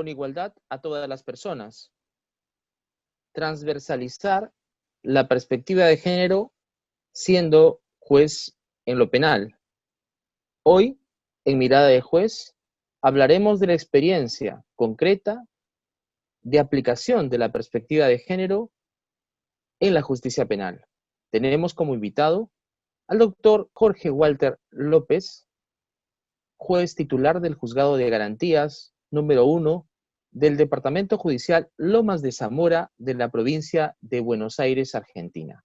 con igualdad a todas las personas. Transversalizar la perspectiva de género siendo juez en lo penal. Hoy, en Mirada de Juez, hablaremos de la experiencia concreta de aplicación de la perspectiva de género en la justicia penal. Tenemos como invitado al doctor Jorge Walter López, juez titular del Juzgado de Garantías número 1 del Departamento Judicial Lomas de Zamora de la provincia de Buenos Aires, Argentina.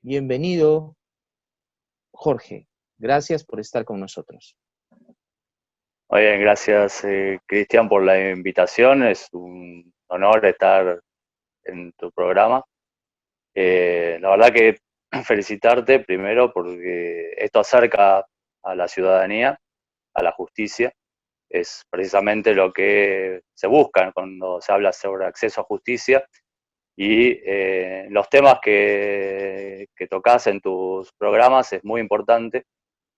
Bienvenido, Jorge. Gracias por estar con nosotros. Muy bien, gracias, Cristian, por la invitación. Es un honor estar en tu programa. La verdad que felicitarte primero porque esto acerca a la ciudadanía, a la justicia. Es precisamente lo que se busca cuando se habla sobre acceso a justicia. Y los temas que tocas en tus programas es muy importante.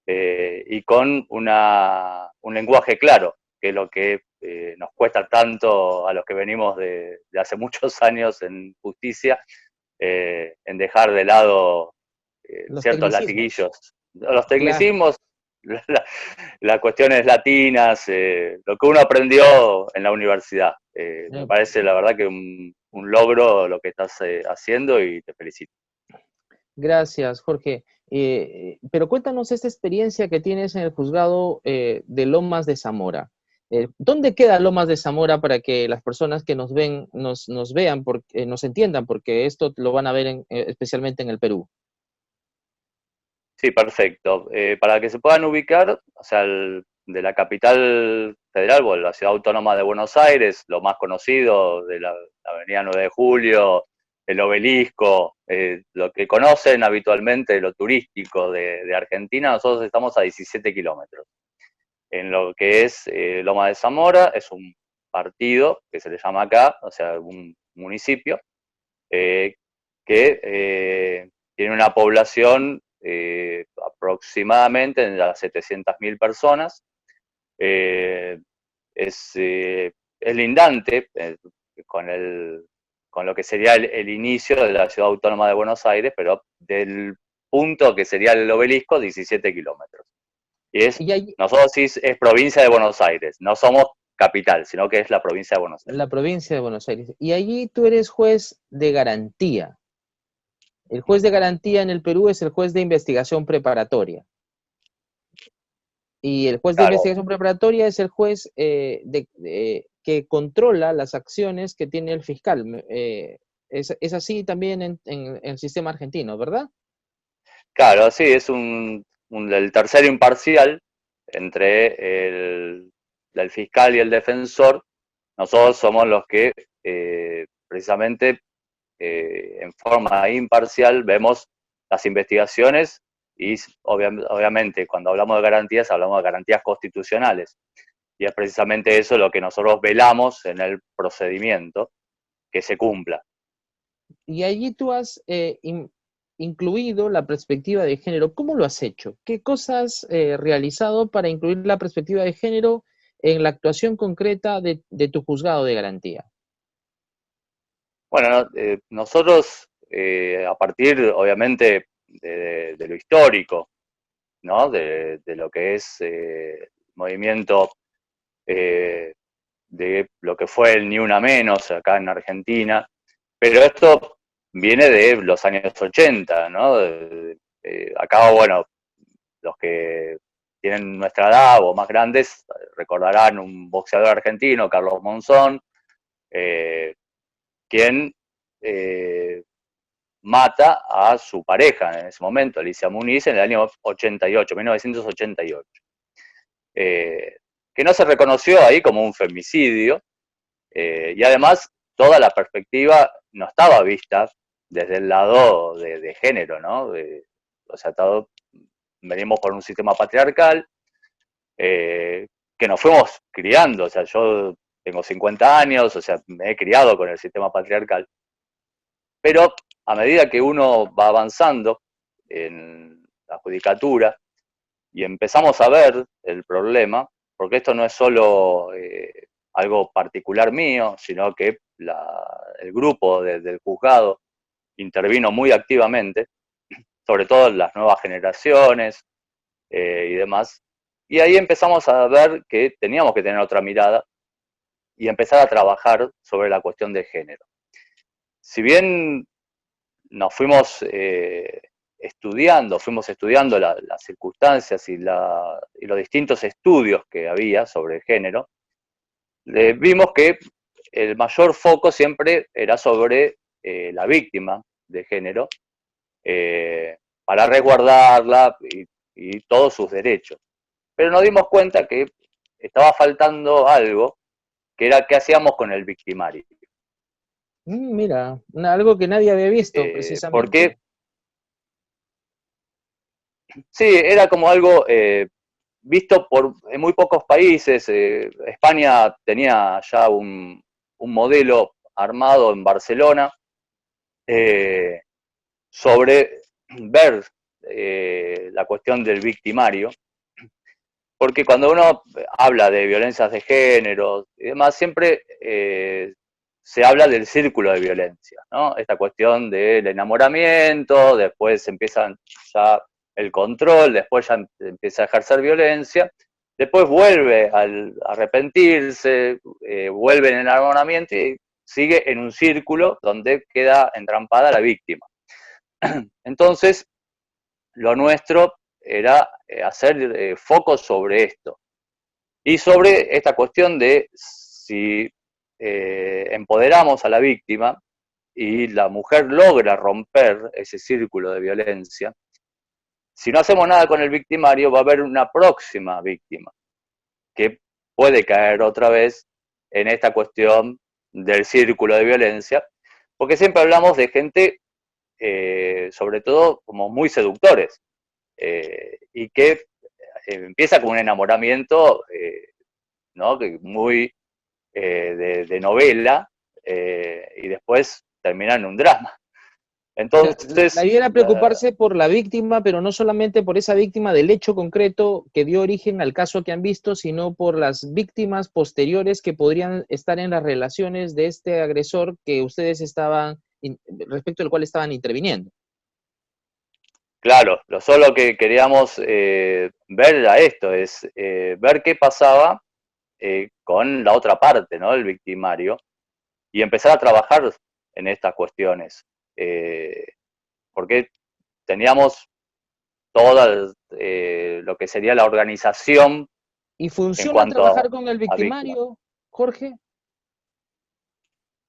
Y con un lenguaje claro, que es lo que nos cuesta tanto a los que venimos de hace muchos años en justicia, en dejar de lado ciertos latiguillos. Los tecnicismos, claro. Las cuestiones latinas, lo que uno aprendió en la universidad. Me parece, la verdad, que un logro lo que estás haciendo y te felicito. Gracias, Jorge. Pero cuéntanos esta experiencia que tienes en el juzgado de Lomas de Zamora. ¿Dónde queda Lomas de Zamora para que las personas que nos ven nos vean, nos entiendan? Porque esto lo van a ver especialmente en el Perú. Sí, perfecto. Para que se puedan ubicar, o sea, de la capital federal, o la ciudad autónoma de Buenos Aires, lo más conocido de la avenida 9 de Julio, el Obelisco, lo que conocen habitualmente, lo turístico de Argentina, nosotros estamos a 17 kilómetros. En lo que es Loma de Zamora, es un partido que se le llama acá, o sea, un municipio, que tiene una población aproximadamente de las 700.000 personas. Es lindante con lo que sería el inicio de la ciudad autónoma de Buenos Aires, pero del punto que sería el Obelisco, 17 kilómetros. Nosotros sí es provincia de Buenos Aires, no somos capital, sino que es la provincia de Buenos Aires. La provincia de Buenos Aires. Y allí tú eres juez de garantía. El juez de garantía en el Perú es el juez de investigación preparatoria. Y el juez de investigación preparatoria es el juez que controla las acciones que tiene el fiscal. Es así también en el sistema argentino, ¿verdad? Claro, sí, es el tercero imparcial entre el fiscal y el defensor. Nosotros somos los que precisamente en forma imparcial vemos las investigaciones y obviamente cuando hablamos de garantías hablamos de garantías constitucionales. Y es precisamente eso lo que nosotros velamos en el procedimiento, que se cumpla. Y allí tú has incluido la perspectiva de género. ¿Cómo lo has hecho? ¿Qué cosas has realizado para incluir la perspectiva de género en la actuación concreta de tu juzgado de garantía? Bueno, nosotros, a partir, obviamente, de lo histórico, ¿no? De lo que es el movimiento de lo que fue el Ni Una Menos acá en Argentina, pero esto viene de los años 80, ¿no? Acá, bueno, los que tienen nuestra edad o más grandes recordarán un boxeador argentino, Carlos Monzón, quien mata a su pareja en ese momento, Alicia Muniz, en el año 88, 1988. Que no se reconoció ahí como un femicidio, y además toda la perspectiva no estaba vista desde el lado de género, ¿no? O sea, todo venimos con un sistema patriarcal que nos fuimos criando, o sea, yo tengo 50 años, o sea, me he criado con el sistema patriarcal, pero a medida que uno va avanzando en la judicatura y empezamos a ver el problema, porque esto no es solo algo particular mío, sino que el grupo del juzgado intervino muy activamente, sobre todo en las nuevas generaciones y demás, y ahí empezamos a ver que teníamos que tener otra mirada y empezar a trabajar sobre la cuestión de género. Si bien nos fuimos fuimos estudiando las circunstancias y los distintos estudios que había sobre el género, vimos que el mayor foco siempre era sobre la víctima de género, para resguardarla y todos sus derechos. Pero nos dimos cuenta que estaba faltando algo, que era qué hacíamos con el victimario. Mira, algo que nadie había visto precisamente. Porque sí, era como algo visto en muy pocos países. España tenía ya un modelo armado en Barcelona sobre ver la cuestión del victimario, porque cuando uno habla de violencias de género y demás, siempre se habla del círculo de violencia, ¿no? Esta cuestión del enamoramiento, después empiezan ya el control, después ya empieza a ejercer violencia, después vuelve al arrepentirse, vuelve en el enamoramiento y sigue en un círculo donde queda entrampada la víctima. Entonces, lo nuestro era hacer foco sobre esto y sobre esta cuestión de si empoderamos a la víctima y la mujer logra romper ese círculo de violencia, si no hacemos nada con el victimario va a haber una próxima víctima que puede caer otra vez en esta cuestión del círculo de violencia, porque siempre hablamos de gente, sobre todo como muy seductores, y que empieza con un enamoramiento, ¿no? Muy de novela, y después termina en un drama. Entonces, la idea era preocuparse por la víctima, pero no solamente por esa víctima del hecho concreto que dio origen al caso que han visto, sino por las víctimas posteriores que podrían estar en las relaciones de este agresor que ustedes respecto al cual estaban interviniendo. claro, lo solo que queríamos ver era esto, es ver qué pasaba con la otra parte, ¿no? El victimario, y empezar a trabajar en estas cuestiones. Porque teníamos toda lo que sería la organización. ¿Y funciona trabajar con el victimario, Jorge?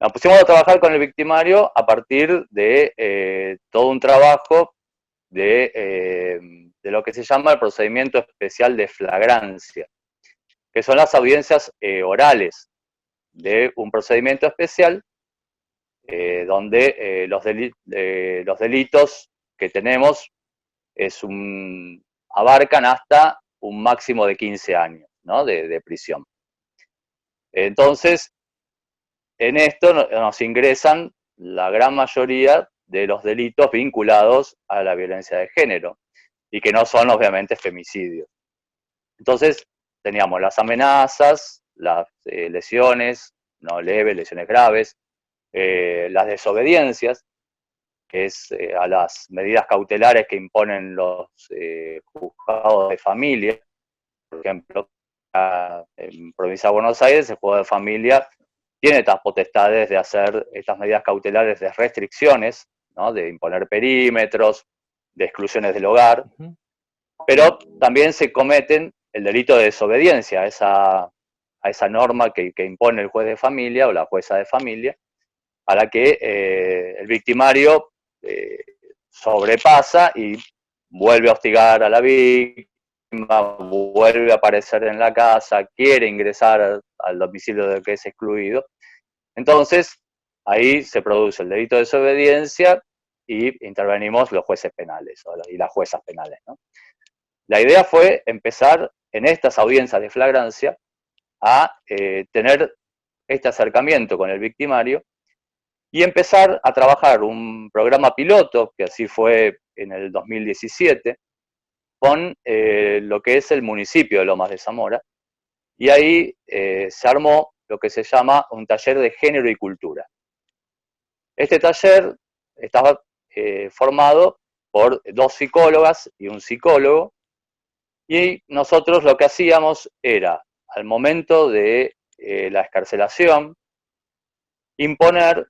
Nos pusimos a trabajar con el victimario a partir de todo un trabajo de lo que se llama el procedimiento especial de flagrancia, que son las audiencias orales de un procedimiento especial donde los delitos que tenemos abarcan hasta un máximo de 15 años, ¿no? de prisión. Entonces, en esto nos ingresan la gran mayoría de los delitos vinculados a la violencia de género y que no son obviamente femicidios. Entonces, teníamos las amenazas, las lesiones no leves, lesiones graves, las desobediencias, que es a las medidas cautelares que imponen los juzgados de familia. Por ejemplo, en provincia de Buenos Aires, el juzgado de familia tiene estas potestades de hacer estas medidas cautelares de restricciones, ¿no? De imponer perímetros, de exclusiones del hogar, pero también se cometen el delito de desobediencia a esa norma que impone el juez de familia o la jueza de familia, a la que el victimario sobrepasa y vuelve a hostigar a la víctima, vuelve a aparecer en la casa, quiere ingresar al domicilio del que es excluido. Entonces, ahí se produce el delito de desobediencia y intervenimos los jueces penales y las juezas penales, ¿no? La idea fue empezar en estas audiencias de flagrancia a tener este acercamiento con el victimario y empezar a trabajar un programa piloto, que así fue en el 2017, con lo que es el municipio de Lomas de Zamora, y ahí se armó lo que se llama un taller de género y cultura. Este taller estaba formado por 2 psicólogas y un psicólogo, y nosotros lo que hacíamos era, al momento de la excarcelación, imponer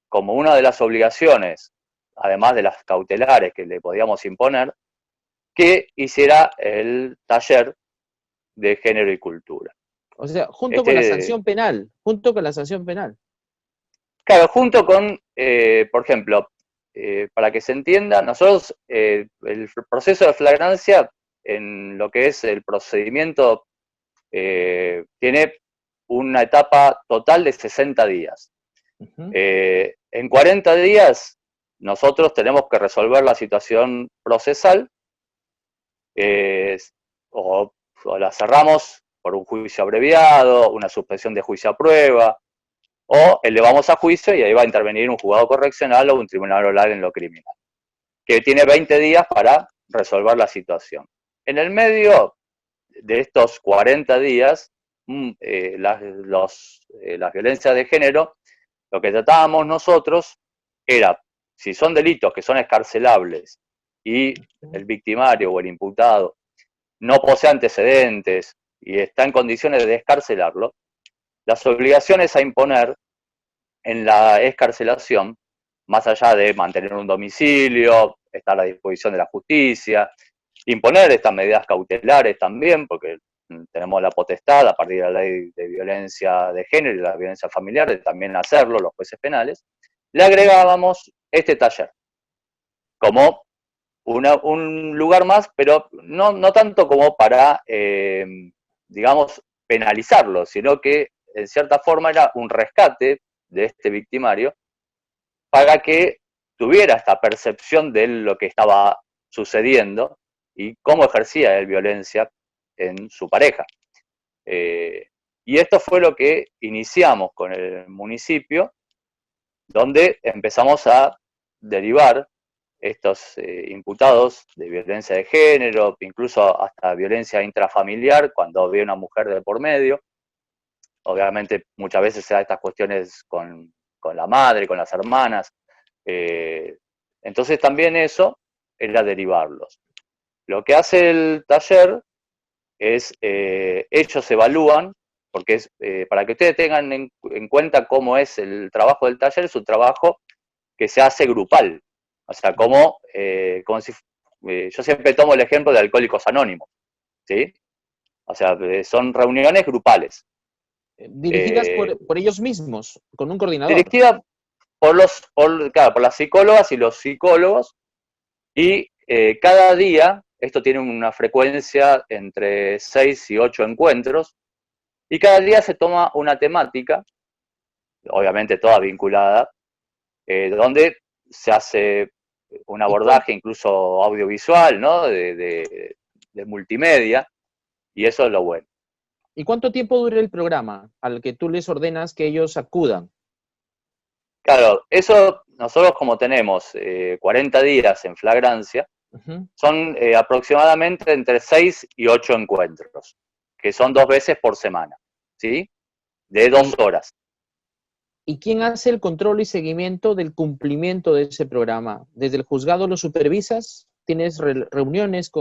como una de las obligaciones, además de las cautelares que le podíamos imponer, que hiciera el taller de género y cultura. O sea, junto con la sanción penal, junto con la sanción penal. Claro, junto con, por ejemplo, para que se entienda, nosotros el proceso de flagrancia en lo que es el procedimiento tiene una etapa total de 60 días. En 40 días nosotros tenemos que resolver la situación procesal o la cerramos por un juicio abreviado, una suspensión de juicio a prueba, o elevamos a juicio y ahí va a intervenir un juzgado correccional o un tribunal oral en lo criminal, que tiene 20 días para resolver la situación. En el medio de estos 40 días, las violencias de género, lo que tratábamos nosotros era, si son delitos que son escarcelables y el victimario o el imputado no posee antecedentes y está en condiciones de escarcelarlo, las obligaciones a imponer en la escarcelación, más allá de mantener un domicilio, estar a la disposición de la justicia, imponer estas medidas cautelares también, porque tenemos la potestad, a partir de la ley de violencia de género y de la violencia familiar, de también hacerlo los jueces penales, le agregábamos este taller como un lugar más, pero no tanto como para, digamos, penalizarlo, sino que en cierta forma era un rescate de este victimario para que tuviera esta percepción de lo que estaba sucediendo y cómo ejercía él violencia en su pareja. Y esto fue lo que iniciamos con el municipio, donde empezamos a derivar estos imputados de violencia de género, incluso hasta violencia intrafamiliar, cuando había una mujer de por medio. Obviamente muchas veces se da estas cuestiones con la madre, con las hermanas. Entonces también eso era derivarlos. Lo que hace el taller es, ellos evalúan, porque es, para que ustedes tengan en cuenta cómo es el trabajo del taller, es un trabajo que se hace grupal. O sea, como si, yo siempre tomo el ejemplo de Alcohólicos Anónimos, ¿sí? O sea, son reuniones grupales. Dirigidas por ellos mismos, con un coordinador. Dirigidas claro, por las psicólogas y los psicólogos, y cada día, esto tiene una frecuencia entre 6 y 8 encuentros, y cada día se toma una temática, obviamente toda vinculada, donde se hace un abordaje incluso audiovisual, ¿no? de multimedia, y eso es lo bueno. ¿Y cuánto tiempo dura el programa al que tú les ordenas que ellos acudan? Claro, eso nosotros como tenemos 40 días en flagrancia, son aproximadamente entre 6 y 8 encuentros, que son 2 veces por semana, ¿sí? De 2 horas. ¿Y quién hace el control y seguimiento del cumplimiento de ese programa? ¿Desde el juzgado lo supervisas? ¿Tienes reuniones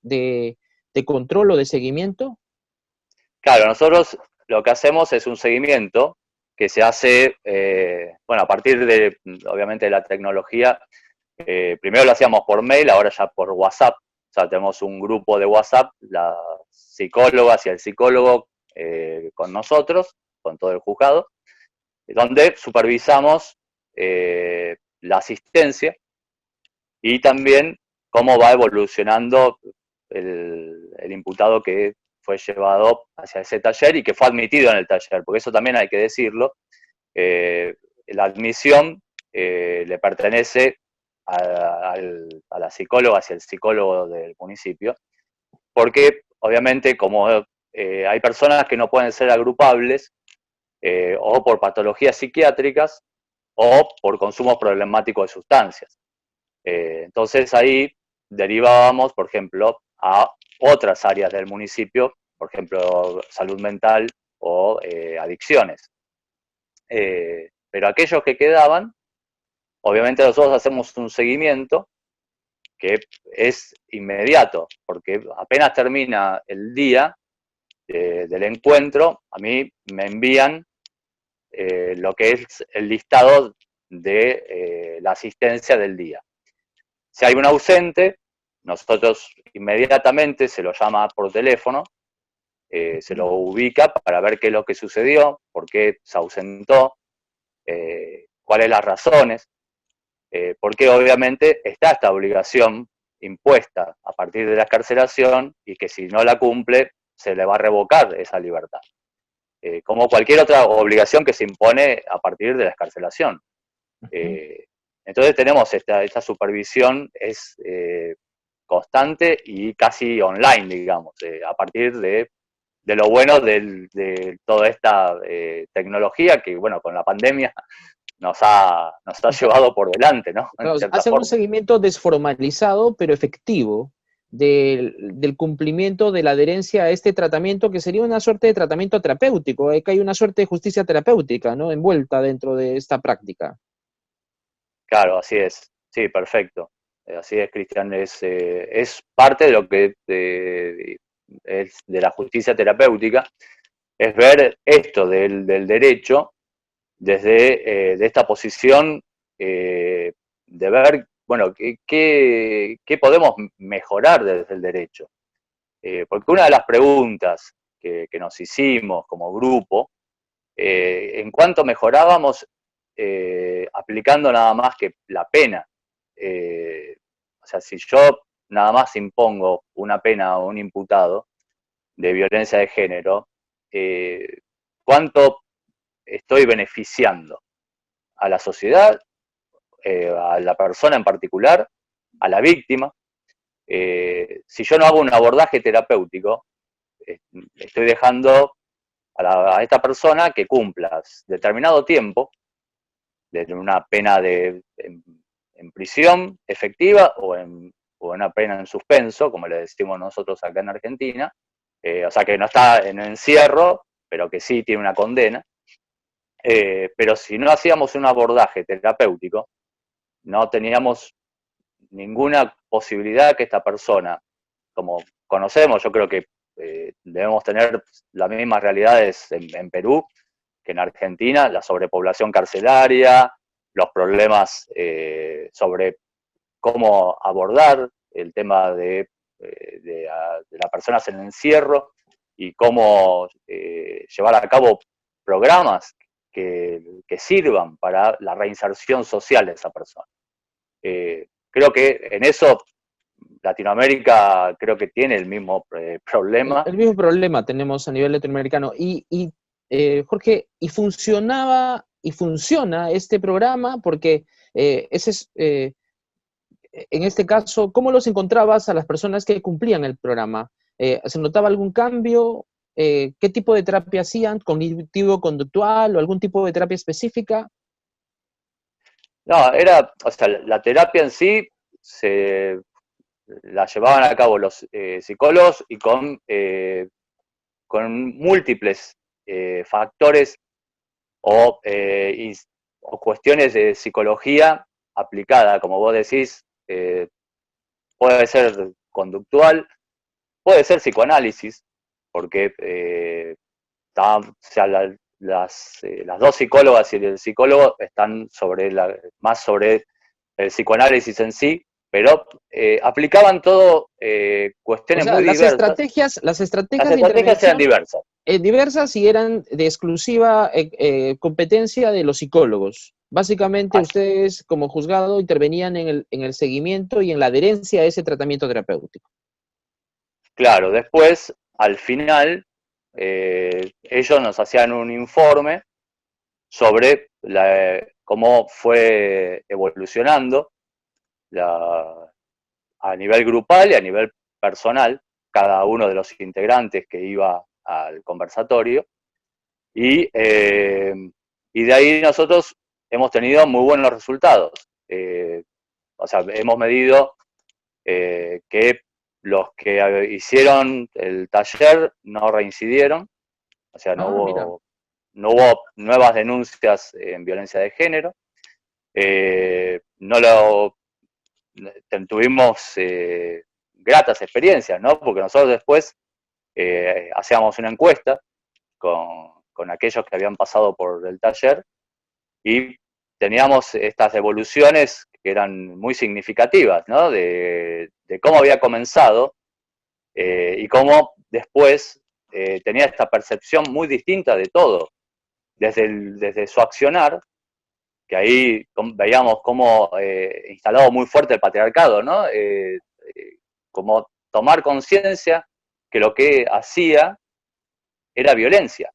de control o de seguimiento? Claro, nosotros lo que hacemos es un seguimiento que se hace, bueno, a partir de, obviamente, de la tecnología. Primero lo hacíamos por mail, ahora ya por WhatsApp. O sea, tenemos un grupo de WhatsApp, las psicólogas y el psicólogo con nosotros, con todo el juzgado, donde supervisamos la asistencia y también cómo va evolucionando el imputado que fue llevado hacia ese taller y que fue admitido en el taller, porque eso también hay que decirlo. La admisión le pertenece a las psicólogas y al psicólogo del municipio, porque obviamente como hay personas que no pueden ser agrupables, o por patologías psiquiátricas o por consumo problemático de sustancias. Entonces ahí derivábamos, por ejemplo, a otras áreas del municipio, por ejemplo, salud mental o adicciones. Pero aquellos que quedaban, obviamente nosotros hacemos un seguimiento que es inmediato, porque apenas termina el día del encuentro, a mí me envían lo que es el listado de la asistencia del día. Si hay un ausente, nosotros inmediatamente se lo llama por teléfono, se lo ubica para ver qué es lo que sucedió, por qué se ausentó, cuáles las razones, porque obviamente está esta obligación impuesta a partir de la excarcelación y que si no la cumple se le va a revocar esa libertad. Como cualquier otra obligación que se impone a partir de la excarcelación. Entonces tenemos esta supervisión, es constante y casi online, digamos, a partir de lo bueno de toda esta tecnología que, bueno, con la pandemia nos ha llevado por delante, ¿no? Claro, hacen un seguimiento desformalizado, pero efectivo, del cumplimiento de la adherencia a este tratamiento, que sería una suerte de tratamiento terapéutico, que hay una suerte de justicia terapéutica, ¿no?, envuelta dentro de esta práctica. Claro, así es. Sí, perfecto. Así es, Cristian. Es parte de lo que es de la justicia terapéutica, es ver esto del derecho desde de esta posición de ver, bueno, qué podemos mejorar desde el derecho. Porque una de las preguntas que nos hicimos como grupo, en cuanto mejorábamos aplicando nada más que la pena. O sea, si yo nada más impongo una pena a un imputado de violencia de género, ¿cuánto estoy beneficiando a la sociedad, a la persona en particular, a la víctima? Si yo no hago un abordaje terapéutico, estoy dejando a esta persona que cumpla determinado tiempo de una pena en prisión efectiva o en una pena en suspenso, como le decimos nosotros acá en Argentina, o sea que no está en encierro, pero que sí tiene una condena. Pero si no hacíamos un abordaje terapéutico, no teníamos ninguna posibilidad que esta persona, como conocemos, yo creo que debemos tener las mismas realidades en Perú que en Argentina, la sobrepoblación carcelaria, los problemas sobre cómo abordar el tema de las personas en encierro y cómo llevar a cabo programas que sirvan para la reinserción social de esa persona. Creo que en eso Latinoamérica creo que tiene el mismo problema. El mismo problema tenemos a nivel latinoamericano. Jorge, ¿y funcionaba y funciona este programa? Porque ese es, en este caso, ¿cómo los encontrabas a las personas que cumplían el programa? ¿Se notaba algún cambio? ¿Qué tipo de terapia hacían? ¿Cognitivo-conductual o algún tipo de terapia específica? No, o sea, la terapia en sí la llevaban a cabo los psicólogos y con múltiples factores o, o cuestiones de psicología aplicada, como vos decís, puede ser conductual, puede ser psicoanálisis, porque o sea, las dos psicólogas y el psicólogo están más sobre el psicoanálisis en sí, pero aplicaban todo O cuestiones sea, muy diversas. las Las estrategias de estrategias eran intervención diversas. diversas y eran de exclusiva competencia de los psicólogos. Básicamente, Así, ustedes como juzgado intervenían en el seguimiento y en la adherencia a ese tratamiento terapéutico. claro, después, al final, ellos nos hacían un informe sobre cómo fue evolucionando a nivel grupal y a nivel personal, cada uno de los integrantes que iba al conversatorio. Y de ahí nosotros hemos tenido muy buenos resultados. O sea, hemos medido que los que hicieron el taller no reincidieron, o sea, Mira. no hubo nuevas denuncias en violencia de género. No lo tuvimos gratas experiencias, ¿no? Porque nosotros después hacíamos una encuesta con aquellos que habían pasado por el taller y teníamos estas devoluciones que eran muy significativas, ¿no? De cómo había comenzado y cómo después tenía esta percepción muy distinta de todo, desde su accionar, que ahí veíamos cómo instalado muy fuerte el patriarcado, ¿no? Como tomar conciencia que lo que hacía era violencia.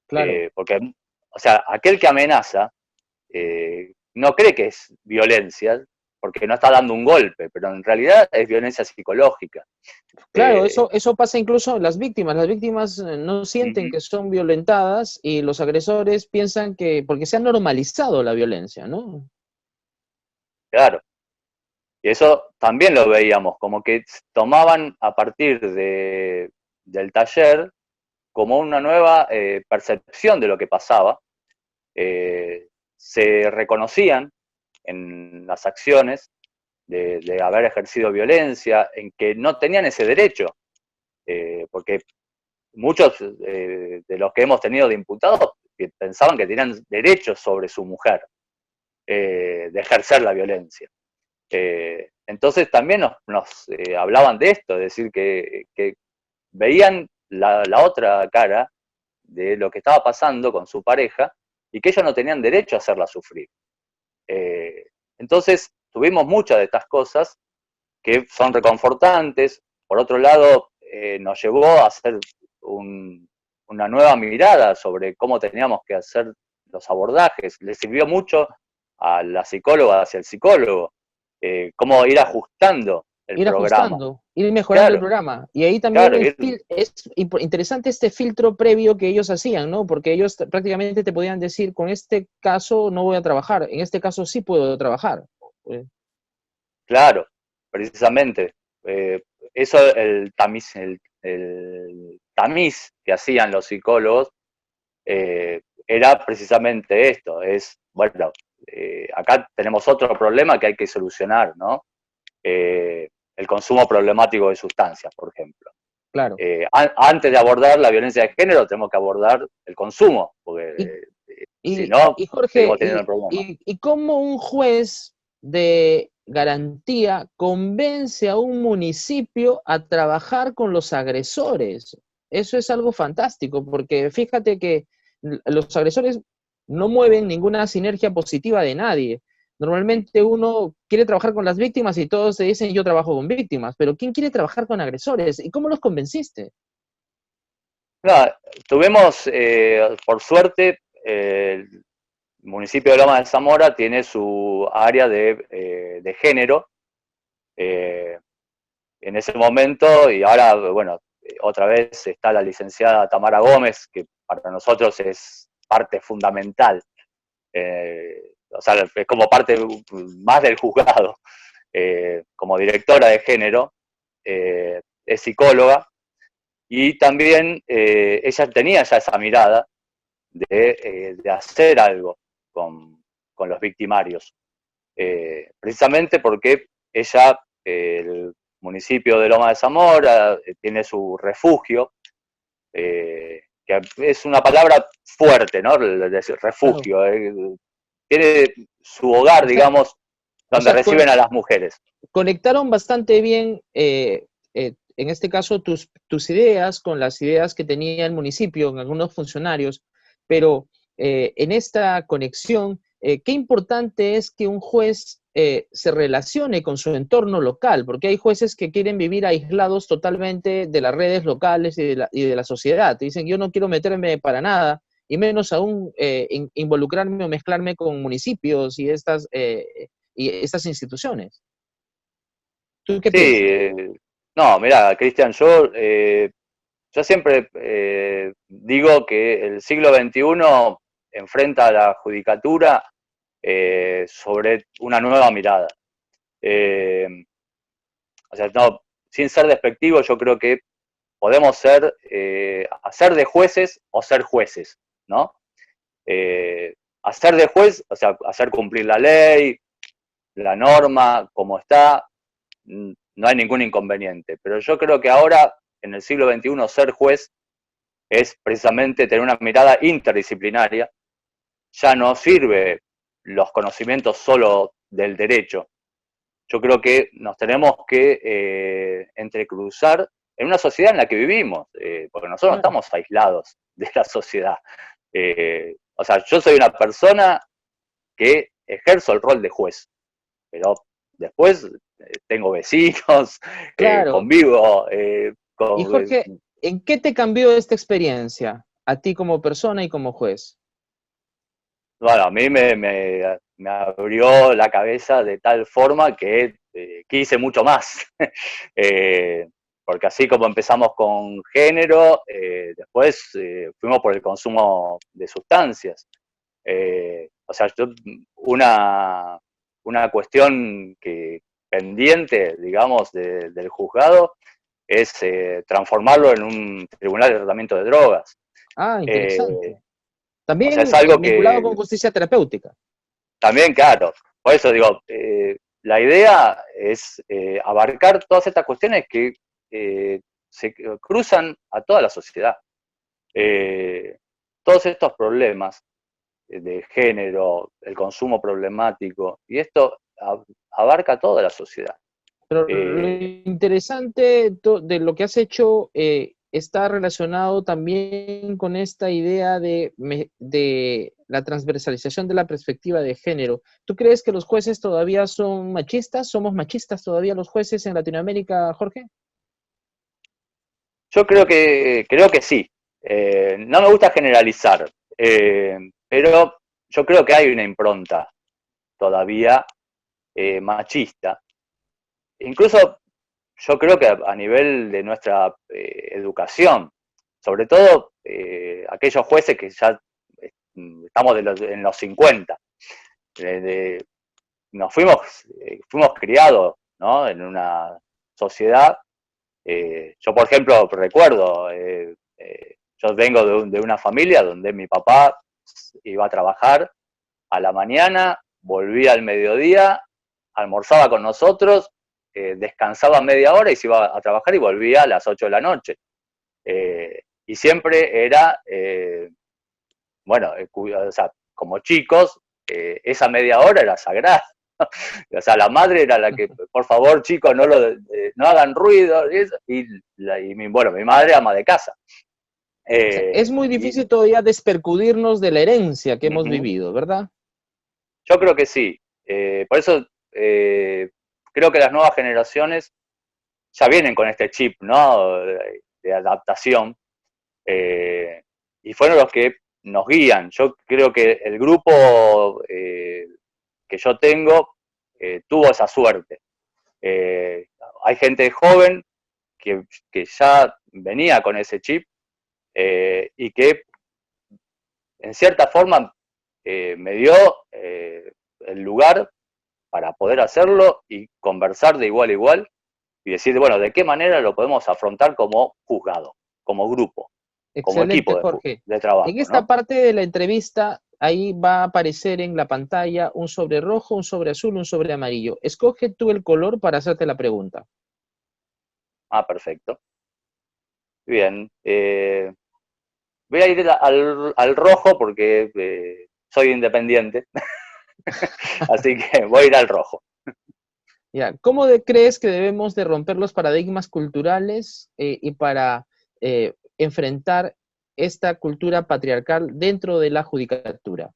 Claro. Porque, o sea, aquel que amenaza no cree que es violencia, porque no está dando un golpe, pero en realidad es violencia psicológica. Claro, eso pasa incluso en las víctimas. Las víctimas no sienten Uh-huh. que son violentadas y los agresores piensan que, porque se ha normalizado la violencia, ¿no? Claro. Y eso también lo veíamos, como que tomaban a partir del taller como una nueva percepción de lo que pasaba. Se reconocían en las acciones de haber ejercido violencia, en que no tenían ese derecho, porque muchos de los que hemos tenido de imputados pensaban que tenían derechos sobre su mujer, de ejercer la violencia. Entonces también nos hablaban de esto, es decir, que veían la otra cara de lo que estaba pasando con su pareja y que ellos no tenían derecho a hacerla sufrir. Entonces tuvimos muchas de estas cosas que son reconfortantes. Por otro lado, nos llevó a hacer una nueva mirada sobre cómo teníamos que hacer los abordajes. Le sirvió mucho a la psicóloga hacia el psicólogo, cómo ir ajustando el Ir programa. ajustando, ir mejorando el Claro, programa. Y ahí también claro, ir, es interesante este filtro previo que ellos hacían, ¿no? Porque ellos prácticamente te podían decir, con este caso no voy a trabajar, en este caso sí puedo trabajar. claro, precisamente. Eh, Eso, el tamiz que hacían los psicólogos era precisamente esto, es, bueno, acá tenemos otro problema que hay que solucionar, ¿no? El consumo problemático de sustancias, por ejemplo. Claro. Antes de abordar la violencia de género, tenemos que abordar el consumo, porque Y, si no, Jorge, seguimos teniendo el problema. y cómo un juez de garantía convence a un municipio a trabajar con los agresores? Eso es algo fantástico, porque fíjate que los agresores no mueven ninguna sinergia positiva de nadie. Normalmente uno quiere trabajar con las víctimas y todos te dicen yo trabajo con víctimas, pero ¿quién quiere trabajar con agresores? ¿Y cómo los convenciste? No, tuvimos, por suerte, el municipio de Loma de Zamora tiene su área de género. eh, en ese momento, y ahora, bueno, otra vez está la licenciada Tamara Gómez, que para nosotros es parte fundamental, o sea, es como parte más del juzgado, como directora de género, es psicóloga, y también ella tenía ya esa mirada de hacer algo con los victimarios, precisamente porque ella, el municipio de Loma de Zamora, tiene su refugio, que es una palabra fuerte, ¿no? Decir Claro. refugio, tiene su hogar, O sea, digamos, o donde sea, reciben a las mujeres. conectaron bastante bien, en este caso, tus ideas con las ideas que tenía el municipio, en algunos funcionarios, pero en esta conexión, qué importante es que un juez se relacione con su entorno local, porque hay jueces que quieren vivir aislados totalmente de las redes locales y de la sociedad. Te dicen, yo no quiero meterme para nada, y menos aún involucrarme o mezclarme con municipios y estas instituciones. ¿Tú qué Sí, piensas? no, mirá, Cristian, yo siempre digo que el siglo XXI enfrenta a la judicatura sobre una nueva mirada. Eh, o sea, no, sin ser despectivo, yo creo que podemos hacer de jueces o ser jueces, ¿no? Hacer de juez, o sea, hacer cumplir la ley, la norma, como está, no hay ningún inconveniente. Pero yo creo que ahora, en el siglo XXI, ser juez es precisamente tener una mirada interdisciplinaria. Ya no sirve los conocimientos solo del derecho. Yo creo que nos tenemos que entrecruzar en una sociedad en la que vivimos, porque nosotros no Claro. estamos aislados de la sociedad. O sea, yo soy una persona que ejerzo el rol de juez, pero después tengo vecinos, Claro. convivo Y con... Jorge, ¿en qué te cambió esta experiencia a ti como persona y como juez? Bueno, a mí me abrió la cabeza de tal forma que quise mucho más. eh, porque así como empezamos con género, después fuimos por el consumo de sustancias. O sea, una cuestión pendiente, digamos, del juzgado es transformarlo en un tribunal de tratamiento de drogas. Ah, Eh, interesante. o sea, es También algo vinculado que con justicia terapéutica. también, claro, por eso digo, la idea es abarcar todas estas cuestiones que se cruzan a toda la sociedad. Eh, Todos estos problemas de género, el consumo problemático, y esto abarca a toda la sociedad. Pero lo Eh, interesante de lo que has hecho está relacionado también con esta idea de la transversalización de la perspectiva de género. ¿Tú crees que los jueces todavía son machistas? ¿Somos machistas todavía los jueces en Latinoamérica, Jorge? yo creo que sí. No me gusta generalizar, pero yo creo que hay una impronta todavía machista. Incluso yo creo que a nivel de nuestra educación, sobre todo aquellos jueces que ya estamos en los 50, de, nos fuimos criados, ¿no? En una sociedad. Yo, por ejemplo, recuerdo, yo vengo de una familia donde mi papá iba a trabajar a la mañana, volvía al mediodía, almorzaba con nosotros, descansaba media hora y se iba a trabajar y volvía a las 8 de la noche. Y siempre era, bueno, o sea, como chicos, esa media hora era sagrada. O sea, la madre era la que, por favor, chicos, no hagan ruido. Bueno, mi madre ama de casa. O sea, es muy Y difícil todavía despercudirnos de la herencia que hemos uh-huh, vivido, ¿verdad? yo creo que sí. Por eso creo que las nuevas generaciones ya vienen con este chip, ¿no? De adaptación. eh, y fueron los que nos guían. Yo creo que el grupo que yo tengo tuvo esa suerte. Eh, Hay gente joven que ya venía con ese chip y que en cierta forma me dio el lugar para poder hacerlo y conversar de igual a igual y decir, bueno, de qué manera lo podemos afrontar como juzgado, como grupo, como Excelente, equipo Jorge. de En trabajo, esta ¿no? parte de la entrevista, ahí va a aparecer en la pantalla un sobre rojo, un sobre azul, un sobre amarillo. Escoge tú el color para hacerte la pregunta. Ah, perfecto. Bien. Voy a ir al rojo porque soy independiente, así que voy a ir al rojo. Ya, ¿cómo crees que debemos de romper los paradigmas culturales y para enfrentar esta cultura patriarcal dentro de la judicatura?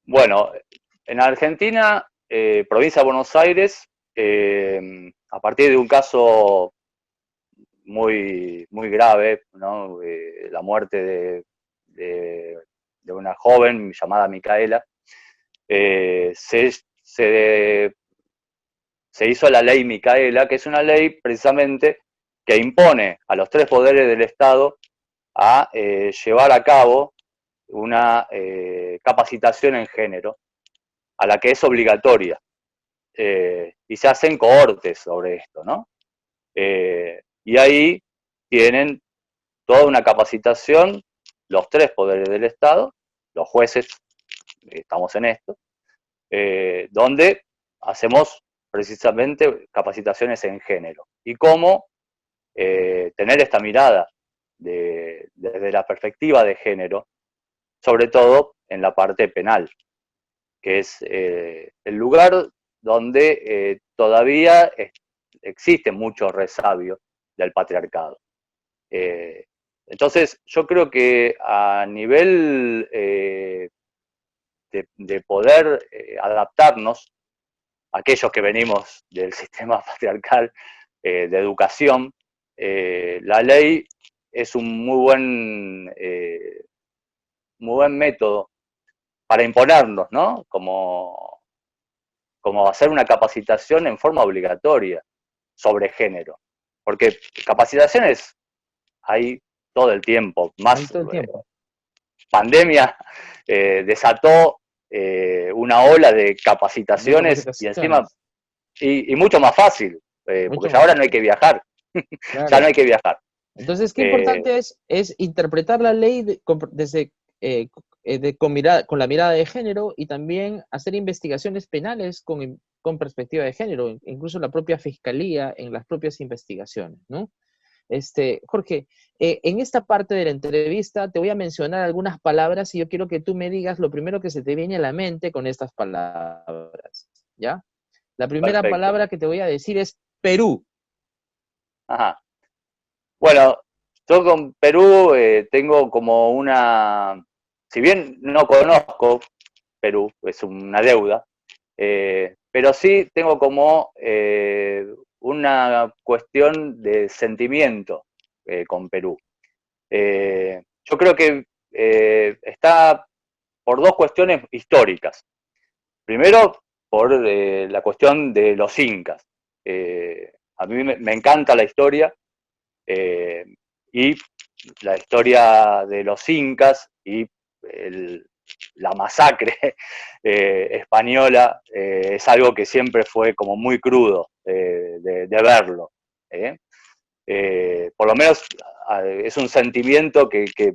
Bueno, en Argentina, provincia de Buenos Aires, a partir de un caso muy grave, ¿no? La muerte de una joven llamada Micaela, se se hizo la ley Micaela, que es una ley precisamente que impone a los tres poderes del Estado a llevar a cabo una capacitación en género, a la que es obligatoria. Y se hacen cohortes sobre esto, ¿no? Y ahí tienen toda una capacitación, los tres poderes del Estado, los jueces, estamos en esto, donde hacemos precisamente capacitaciones en género. Y cómo tener esta mirada desde la perspectiva de género, sobre todo en la parte penal, que es el lugar donde todavía existe mucho resabio del patriarcado. Entonces, yo creo que a nivel de poder adaptarnos, aquellos que venimos del sistema patriarcal de educación, la ley es un muy buen método para imponernos, ¿no? Como hacer una capacitación en forma obligatoria sobre género. Porque capacitaciones hay todo el tiempo, más todo el tiempo. Pandemia desató una ola de capacitaciones y encima, y mucho más fácil, porque ya ahora no hay que viajar, claro. Ya no hay que viajar. Entonces, qué importante es interpretar la ley desde, con la mirada de género y también hacer investigaciones penales con perspectiva de género, incluso la propia fiscalía en las propias investigaciones, ¿no? Jorge, en esta parte de la entrevista te voy a mencionar algunas palabras y yo quiero que tú me digas lo primero que se te viene a la mente con estas palabras, ¿ya? La primera Perfecto. palabra que te voy a decir es Perú. Ajá. Bueno, yo con Perú tengo como si bien no conozco Perú, es una deuda, pero sí tengo como una cuestión de sentimiento con Perú. Yo creo que está por dos cuestiones históricas. Primero, por la cuestión de los incas. A mí me encanta la historia y la historia de los incas y la masacre española es algo que siempre fue como muy crudo de verlo. Por lo menos es un sentimiento que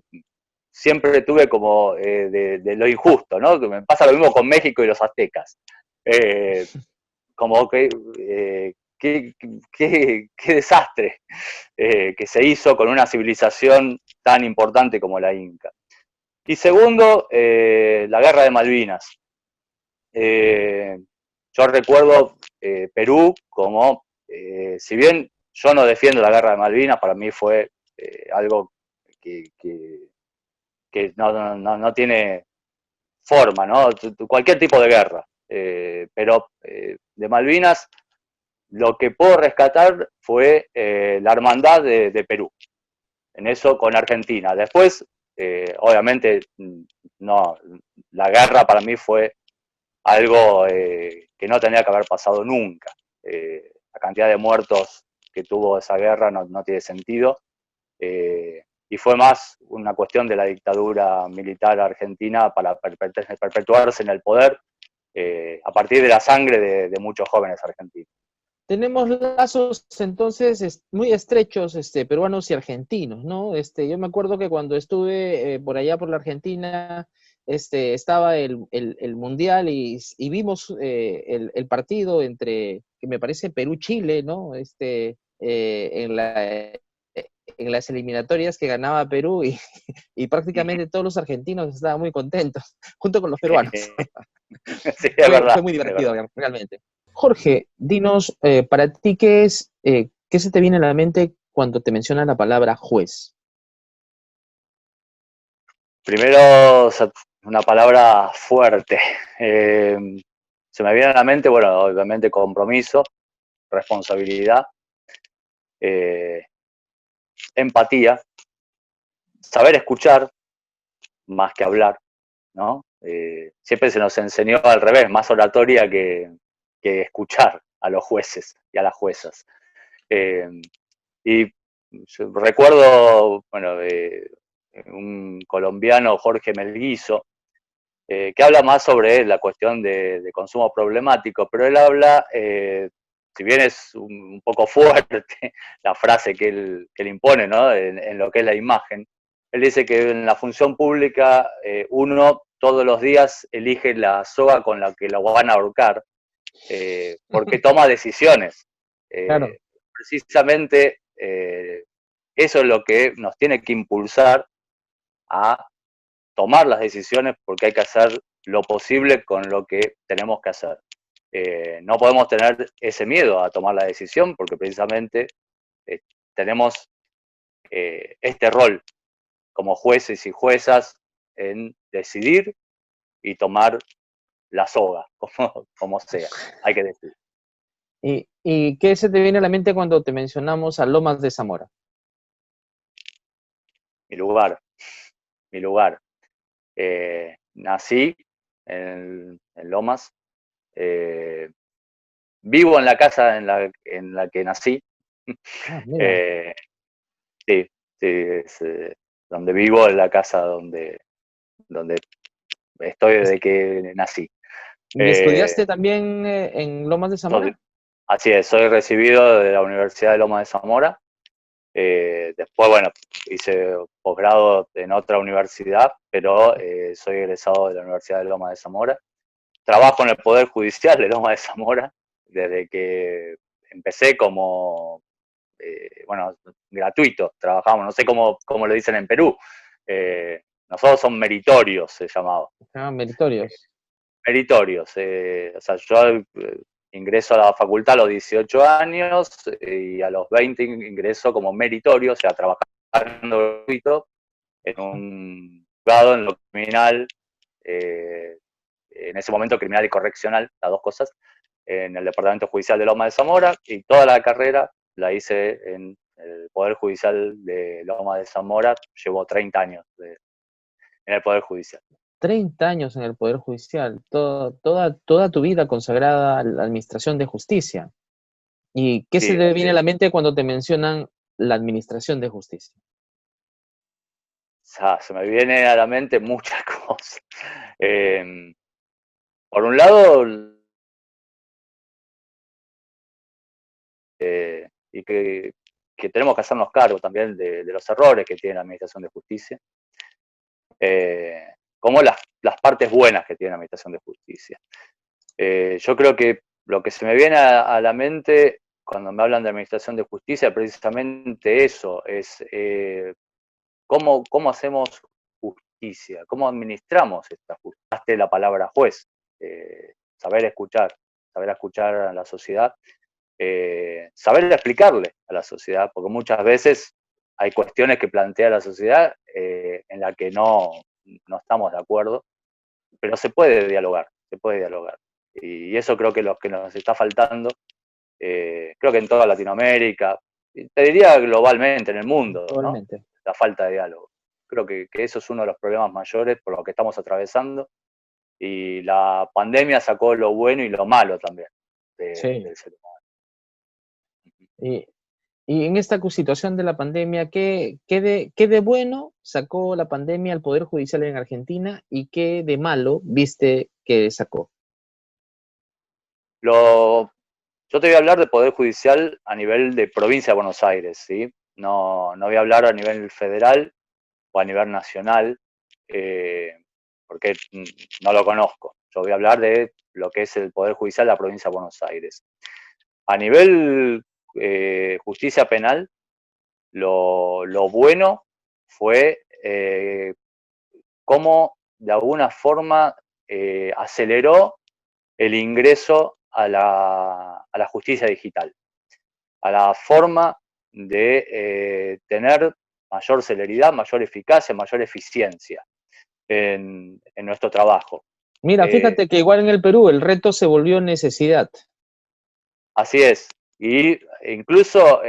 siempre tuve como de lo injusto, ¿no? Que me pasa lo mismo con México y los aztecas. Como que qué desastre que se hizo con una civilización tan importante como la Inca. Y segundo, la guerra de Malvinas. Yo recuerdo Perú como, si bien yo no defiendo la guerra de Malvinas, para mí fue algo que no tiene forma, ¿no? Cualquier tipo de guerra. Pero de Malvinas lo que puedo rescatar fue la hermandad de Perú, en eso con Argentina. Después, obviamente, no, la guerra para mí fue algo que no tenía que haber pasado nunca. La cantidad de muertos que tuvo esa guerra no tiene sentido. Y fue más una cuestión de la dictadura militar argentina para perpetuarse en el poder a partir de la sangre de muchos jóvenes argentinos. Tenemos lazos entonces muy estrechos, peruanos y argentinos, ¿no? Yo me acuerdo que cuando estuve por allá por la Argentina, estaba el Mundial y vimos el partido entre, que me parece Perú-Chile, ¿no? En las eliminatorias que ganaba Perú y prácticamente todos los argentinos estaban muy contentos, junto con los peruanos. Sí, es verdad. Fue muy divertido, realmente. Jorge, dinos, para ti, ¿qué se te viene a la mente cuando te mencionas la palabra juez? Primero, una palabra fuerte. Se me viene a la mente, bueno, obviamente compromiso, responsabilidad, empatía, saber escuchar más que hablar, ¿no? Siempre se nos enseñó al revés, más oratoria que escuchar. a los jueces y a las juezas. Y recuerdo, bueno, un colombiano, Jorge Melguizo, que habla más sobre la cuestión de consumo problemático, pero él habla, si bien es un poco fuerte la frase que él impone, ¿no? En lo que es la imagen, él dice que en la función pública uno todos los días elige la soga con la que lo van a ahorcar, porque toma decisiones. Claro. Precisamente eso es lo que nos tiene que impulsar a tomar las decisiones, porque hay que hacer lo posible con lo que tenemos que hacer. No podemos tener ese miedo a tomar la decisión, porque precisamente tenemos este rol como jueces y juezas en decidir y tomar la soga, como sea, hay que decir. ¿Y qué se te viene a la mente cuando te mencionamos a Lomas de Zamora? Mi lugar, mi lugar. Nací en Lomas, vivo en la casa en la que nací. Ah, mira. Sí, sí, es, donde vivo es la casa donde estoy Es- desde que nací. ¿Y Eh, estudiaste también en Lomas de soy- Zamora? Así es, soy recibido de la Universidad de Loma de Zamora. Después, bueno, hice posgrado en otra universidad, pero soy egresado de la Universidad de Loma de Zamora. Trabajo en el Poder Judicial de Loma de Zamora desde que empecé como, bueno, gratuito. Trabajamos, no sé cómo lo dicen en Perú. Nosotros son meritorios, se llamaba. Ah, meritorios. Meritorios. O sea, yo ingreso a la facultad a los 18 años y a los 20 ingreso como meritorio, o sea, trabajando gratuito en un juzgado en lo criminal, en ese momento criminal y correccional, las dos cosas, en el Departamento Judicial de Loma de Zamora, y toda la carrera la hice en el Poder Judicial de Loma de Zamora. Llevo 30 años en el Poder Judicial. 30 años en el Poder Judicial, toda tu vida consagrada a la administración de justicia. ¿Y qué se Sí, te así viene a la es. mente cuando te mencionan la administración de justicia? Se me viene a la mente muchas cosas. Eh, por un lado, y que tenemos que hacernos cargo también de los errores que tiene la Administración de Justicia, como las partes buenas que tiene la Administración de Justicia. Yo creo que lo que se me viene a la mente cuando me hablan de Administración de Justicia, precisamente eso, es cómo hacemos justicia, cómo administramos esta justicia. La palabra juez, saber escuchar a la sociedad, saber explicarle a la sociedad, porque muchas veces hay cuestiones que plantea la sociedad en las que no estamos de acuerdo, pero se puede dialogar, se puede dialogar. Y eso creo que es lo que nos está faltando, creo que en toda Latinoamérica, te diría globalmente en el mundo, ¿no? Probablemente. La falta de diálogo. Creo que eso es uno de los problemas mayores por los que estamos atravesando, y la pandemia sacó lo bueno y lo malo también Sí. del ser humano. Y, y en esta situación de la pandemia, ¿qué de bueno sacó la pandemia al Poder Judicial en Argentina y qué de malo viste que sacó? Yo te voy a hablar de Poder Judicial a nivel de provincia de Buenos Aires, ¿sí? No voy a hablar a nivel federal o a nivel nacional, porque no lo conozco. Yo voy a hablar de lo que es el Poder Judicial de la provincia de Buenos Aires. A nivel justicia penal, lo bueno fue cómo de alguna forma aceleró el ingreso a la justicia digital, a la forma de tener mayor celeridad, mayor eficacia, mayor eficiencia en nuestro trabajo. Mira, Eh, fíjate que igual en el Perú el reto se volvió necesidad. Así es. Y incluso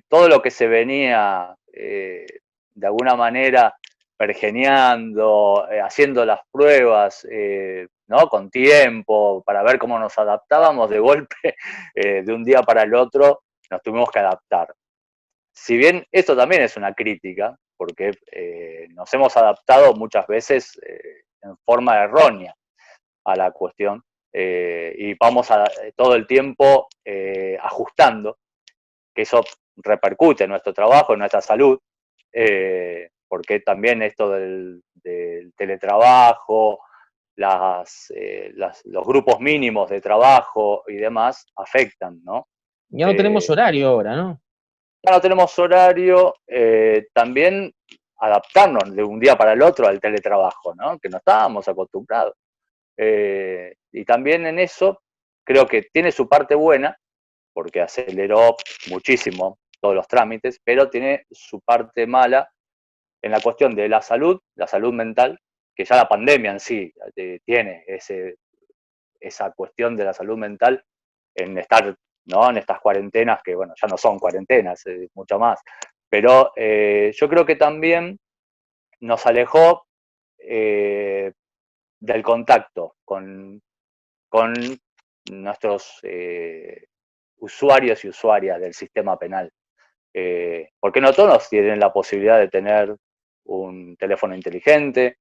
todo lo que se venía de alguna manera pergeneando, haciendo las pruebas, ¿no? Con tiempo, para ver cómo nos adaptábamos, de golpe, de un día para el otro, nos tuvimos que adaptar. Si bien esto también es una crítica, porque nos hemos adaptado muchas veces en forma errónea a la cuestión, y vamos todo el tiempo ajustando, que eso repercute en nuestro trabajo, en nuestra salud, porque también esto del teletrabajo, los grupos mínimos de trabajo y demás afectan, ¿no? Ya no tenemos horario ahora, ¿no? Ya no tenemos horario, también adaptarnos de un día para el otro al teletrabajo, ¿no? Que no estábamos acostumbrados. Y también en eso creo que tiene su parte buena, porque aceleró muchísimo todos los trámites, pero tiene su parte mala en la cuestión de la salud mental, que ya la pandemia en sí tiene esa cuestión de la salud mental en estar, ¿no? En estas cuarentenas que, bueno, ya no son cuarentenas, mucho más. Pero yo creo que también nos alejó del contacto con nuestros usuarios y usuarias del sistema penal. Porque no todos tienen la posibilidad de tener un teléfono inteligente,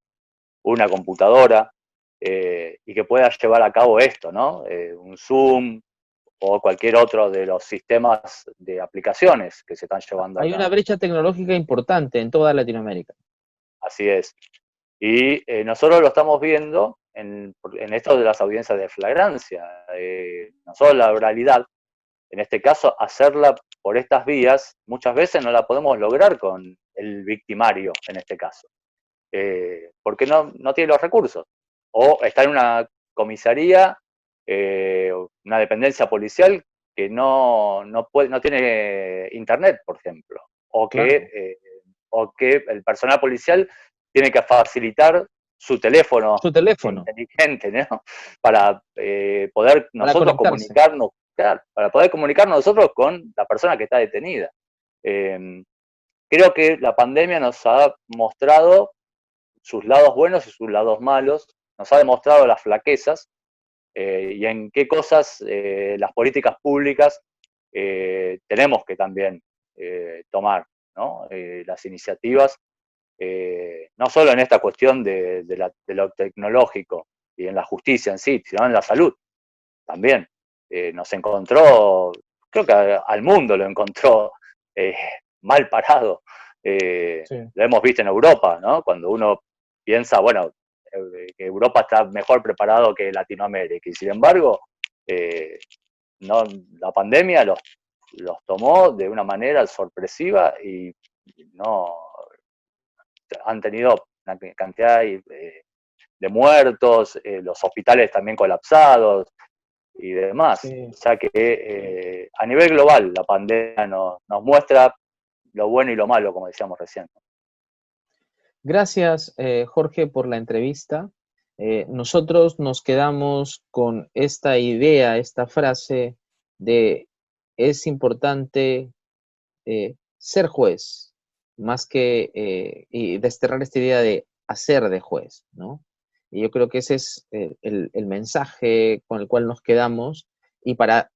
una computadora, y que pueda llevar a cabo esto, ¿no? Un Zoom o cualquier otro de los sistemas de aplicaciones que se están llevando a Hay una cabo. brecha tecnológica importante en toda Latinoamérica. Así es. Y nosotros lo estamos viendo en esto de las audiencias de flagrancia. No solo la oralidad, en este caso, hacerla por estas vías, muchas veces no la podemos lograr con el victimario, en este caso, porque no tiene los recursos. O está en una comisaría, una dependencia policial que no tiene internet, por ejemplo, Claro. o que el personal policial tiene que facilitar su teléfono Su teléfono inteligente, ¿no? Para poder para nosotros conectarse. comunicarnos, claro, para poder comunicarnos nosotros con la persona que está detenida. Creo que la pandemia nos ha mostrado sus lados buenos y sus lados malos, nos ha demostrado las flaquezas y en qué cosas las políticas públicas tenemos que también tomar, ¿no? Las iniciativas, no solo en esta cuestión de lo tecnológico y en la justicia en sí, sino en la salud también. Nos encontró, creo que al mundo lo encontró eh, mal parado. Sí. Lo hemos visto en Europa, ¿no? Cuando uno piensa, bueno, que Europa está mejor preparado que Latinoamérica, y sin embargo, no, la pandemia los tomó de una manera sorpresiva y no han tenido una cantidad de muertos, los hospitales también colapsados y demás. Sí. O sea que a nivel global la pandemia nos muestra lo bueno y lo malo, como decíamos recién. Gracias, Jorge, por la entrevista. Nosotros nos quedamos con esta idea, esta frase de es importante ser juez, más que y desterrar esta idea de hacer de juez, ¿no? Y yo creo que ese es el mensaje con el cual nos quedamos. Y para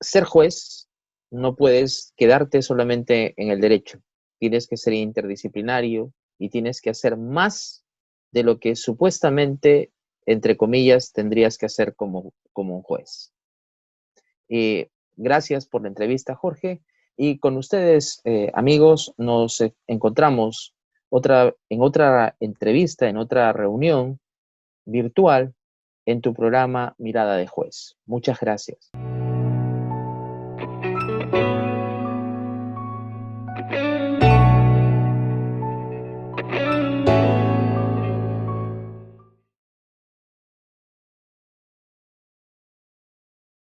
ser juez, no puedes quedarte solamente en el derecho. Tienes que ser interdisciplinario y tienes que hacer más de lo que supuestamente, entre comillas, tendrías que hacer como un juez. Gracias por la entrevista, Jorge. Y con ustedes, amigos, nos encontramos en otra entrevista, en otra reunión virtual en tu programa Mirada de Juez. Muchas gracias.